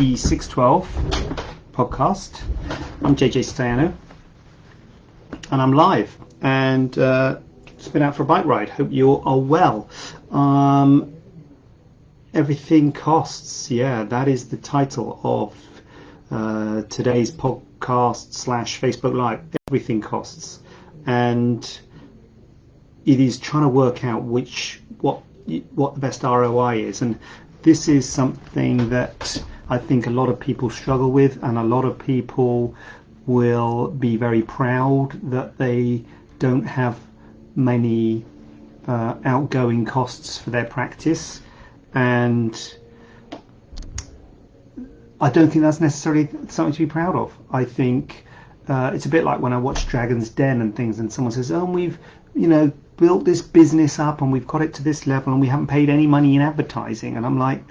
the 612 podcast. I'm JJ Staiano, and I'm live, and just been out for a bike ride. Hope you all are well. Everything costs. Yeah, that is the title of today's podcast / Facebook Live. Everything costs, and it is trying to work out what the best ROI is, and this is something that I think a lot of people struggle with, and a lot of people will be very proud that they don't have many outgoing costs for their practice, and I don't think that's necessarily something to be proud of. I think it's a bit like when I watch Dragon's Den and things, and someone says, "Oh, we've built this business up and we've got it to this level and we haven't paid any money in advertising," and I'm like,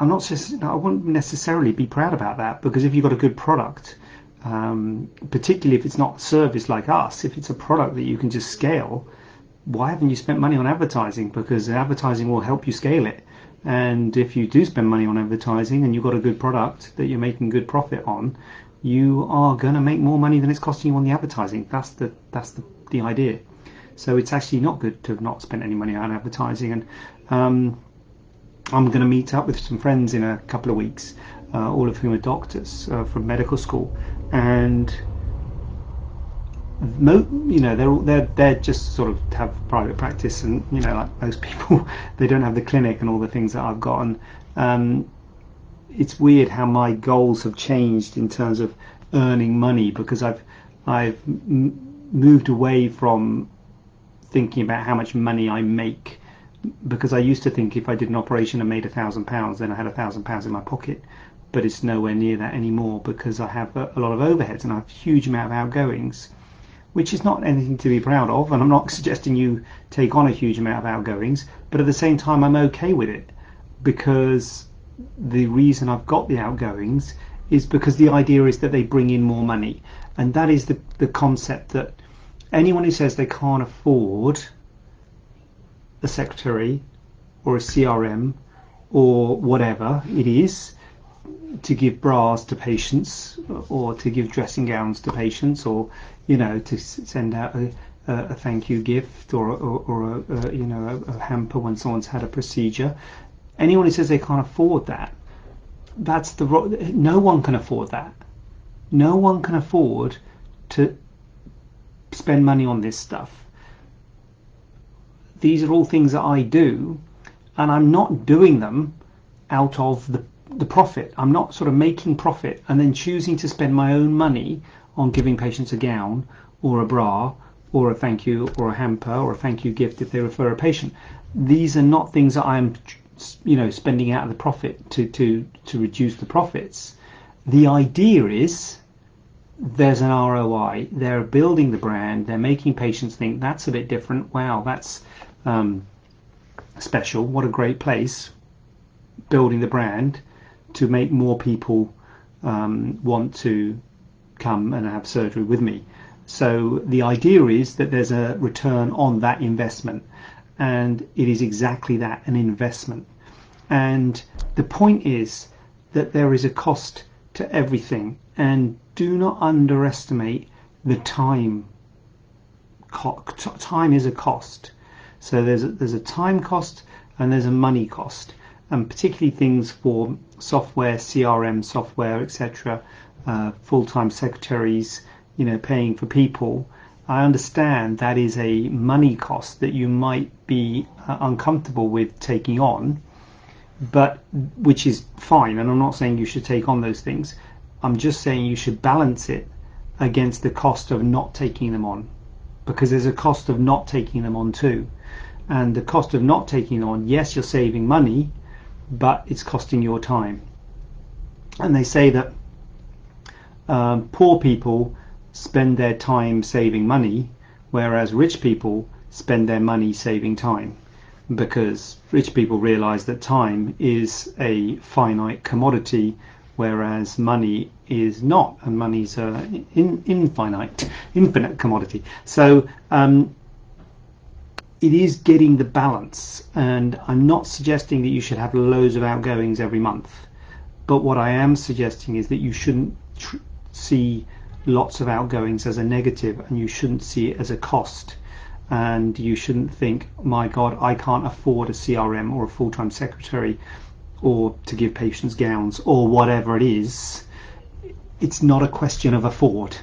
I wouldn't necessarily be proud about that, because if you've got a good product, particularly if it's not a service like us, if it's a product that you can just scale, why haven't you spent money on advertising? Because advertising will help you scale it. And if you do spend money on advertising and you've got a good product that you're making good profit on, you are going to make more money than it's costing you on the advertising. That's the idea. So it's actually not good to have not spent any money on advertising. And I'm going to meet up with some friends in a couple of weeks, all of whom are doctors from medical school, and they're just sort of have private practice, and like most people, they don't have the clinic and all the things that I've got. And it's weird how my goals have changed in terms of earning money, because I've moved away from thinking about how much money I make, because I used to think if I did an operation and made £1,000, then I had £1,000 in my pocket. But it's nowhere near that anymore, because I have a lot of overheads and I have a huge amount of outgoings, which is not anything to be proud of. And I'm not suggesting you take on a huge amount of outgoings, but at the same time I'm okay with it, because the reason I've got the outgoings is because the idea is that they bring in more money. And that is the concept that anyone who says they can't afford a secretary or a CRM or whatever it is to give bras to patients, or to give dressing gowns to patients, or to send out a thank you gift, or a hamper when someone's had a procedure. Anyone who says they can't afford that, no one can afford that. No one can afford to spend money on this stuff. These are all things that I do, and I'm not doing them out of the profit. I'm not sort of making profit and then choosing to spend my own money on giving patients a gown or a bra or a thank you or a hamper or a thank you gift if they refer a patient. These are not things that I'm spending out of the profit to reduce the profits. The idea is there's an ROI. They're building the brand. They're making patients think that's a bit different. Wow, that's special. What a great place. Building the brand to make more people want to come and have surgery with me. So the idea is that there's a return on that investment, and it is exactly that, an investment. And the point is that there is a cost to everything, and do not underestimate the time. Time is a cost. So there's a time cost and there's a money cost, and particularly things for software, CRM software, etc., full-time secretaries, paying for people. I understand that is a money cost that you might be uncomfortable with taking on, but which is fine, and I'm not saying you should take on those things. I'm just saying you should balance it against the cost of not taking them on, because there's a cost of not taking them on too. And the cost of not taking them on, yes, you're saving money, but it's costing your time. And they say that poor people spend their time saving money, whereas rich people spend their money saving time, because rich people realize that time is a finite commodity, whereas money is not, and money's an infinite commodity. So it is getting the balance, and I'm not suggesting that you should have loads of outgoings every month, But what I am suggesting is that you shouldn't see lots of outgoings as a negative, and you shouldn't see it as a cost. And you shouldn't think, my God, I can't afford a CRM or a full-time secretary or to give patients gowns or whatever it is. It's not a question of afford,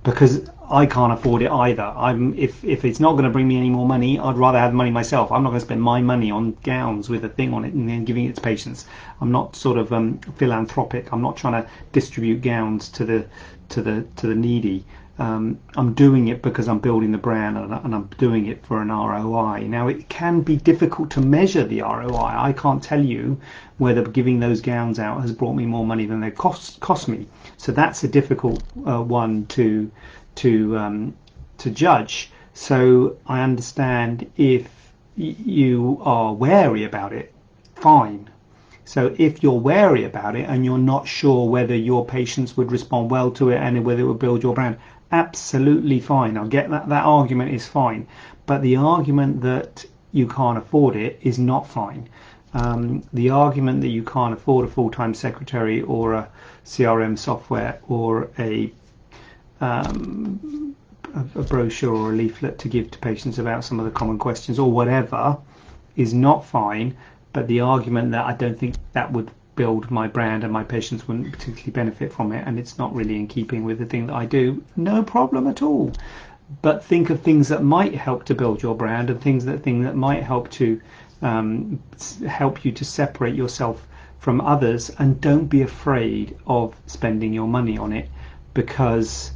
because I can't afford it either. If it's not going to bring me any more money, I'd rather have money myself. I'm not going to spend my money on gowns with a thing on it and then giving it to patients. I'm not sort of philanthropic. I'm not trying to distribute gowns to the needy. I'm doing it because I'm building the brand, and I'm doing it for an ROI. Now, it can be difficult to measure the ROI. I can't tell you whether giving those gowns out has brought me more money than they cost me. So that's a difficult one to judge. So I understand if you are wary about it, fine. So if you're wary about it and you're not sure whether your patients would respond well to it and whether it would build your brand, absolutely fine. I'll get that. That argument is fine. But the argument that you can't afford it is not fine. The argument that you can't afford a full-time secretary or a CRM software or a brochure or a leaflet to give to patients about some of the common questions or whatever is not fine. But the argument that I don't think that would build my brand and my patients wouldn't particularly benefit from it, and it's not really in keeping with the thing that I do, no problem at all. But think of things that might help to build your brand, and things that might help to help you to separate yourself from others, and don't be afraid of spending your money on it, because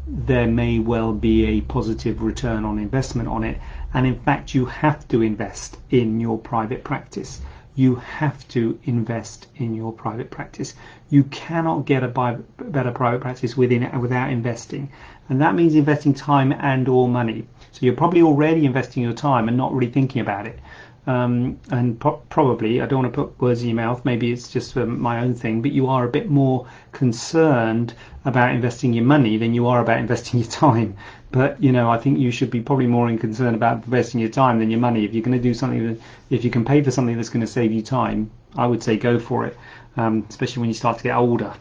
there may well be a positive return on investment on it. And in fact, you have to invest in your private practice. You have to invest in your private practice. You cannot get a better private practice without investing. And that means investing time and or money. So you're probably already investing your time and not really thinking about it. And probably, I don't want to put words in your mouth, maybe it's just my own thing, but you are a bit more concerned about investing your money than you are about investing your time. But I think you should be probably more concerned about investing your time than your money. If you're going to do something, if you can pay for something that's going to save you time, I would say go for it, especially when you start to get older.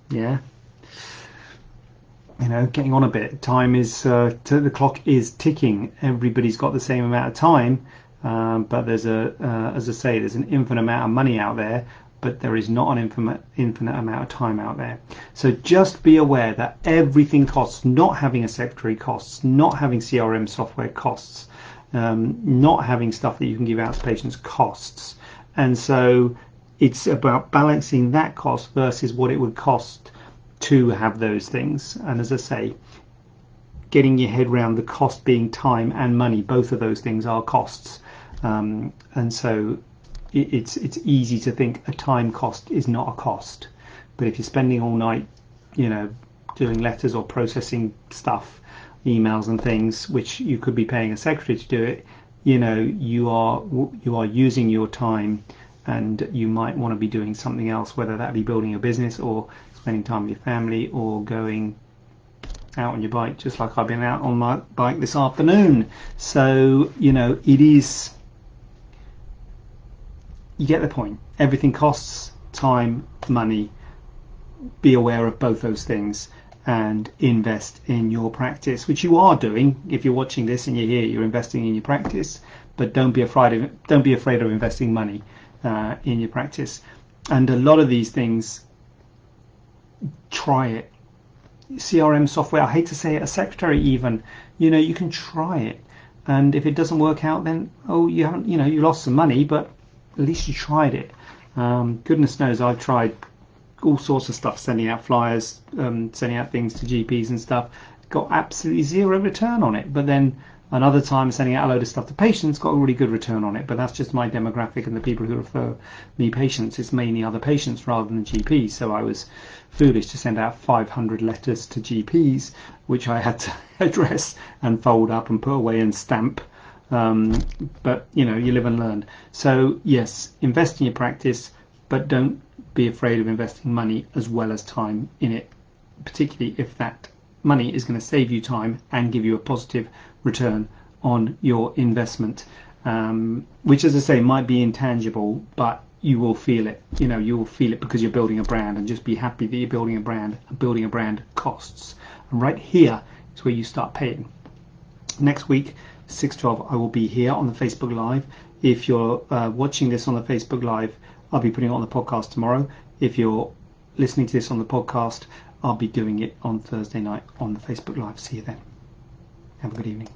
Yeah. Getting on a bit. Time is the clock is ticking. Everybody's got the same amount of time. But there's as I say, there's an infinite amount of money out there, but there is not an infinite amount of time out there. So just be aware that everything costs. Not having a secretary costs. Not having CRM software costs. Not having stuff that you can give out to patients costs. And so it's about balancing that cost versus what it would cost to have those things. And as I say, getting your head around the cost being time and money. Both of those things are costs. And so it's easy to think a time cost is not a cost. But if you're spending all night, doing letters or processing stuff, emails and things, which you could be paying a secretary to do it, you are using your time, and you might want to be doing something else, whether that be building a business or spending time with your family or going out on your bike, just like I've been out on my bike this afternoon. So it is, you get the point. Everything costs time, money. Be aware of both those things and invest in your practice, which you are doing. If you're watching this and you're here, you're investing in your practice. But don't be afraid of investing money in your practice. And a lot of these things, try it. CRM software, I hate to say it, a secretary even, you can try it, and if it doesn't work out, then you haven't, you lost some money, but at least you tried it. Goodness knows I've tried all sorts of stuff, sending out flyers, sending out things to GPs and stuff, got absolutely zero return on it. But then another time sending out a load of stuff to patients, got a really good return on it. But that's just my demographic and the people who refer me patients. It's mainly other patients rather than GPs. So I was foolish to send out 500 letters to GPs, which I had to address and fold up and put away and stamp. But you live and learn. So yes, invest in your practice, but don't be afraid of investing money as well as time in it, particularly if that money is going to save you time and give you a positive return on your investment, which, as I say, might be intangible, but you will feel it. You will feel it because you're building a brand, and just be happy that you're building a brand. Building a brand costs, and right here is where you start paying. Next week, 6:12, I will be here on the Facebook Live. If you're watching this on the Facebook Live, I'll be putting it on the podcast tomorrow. If you're listening to this on the podcast, I'll be doing it on Thursday night on the Facebook Live. See you then. Have a good evening.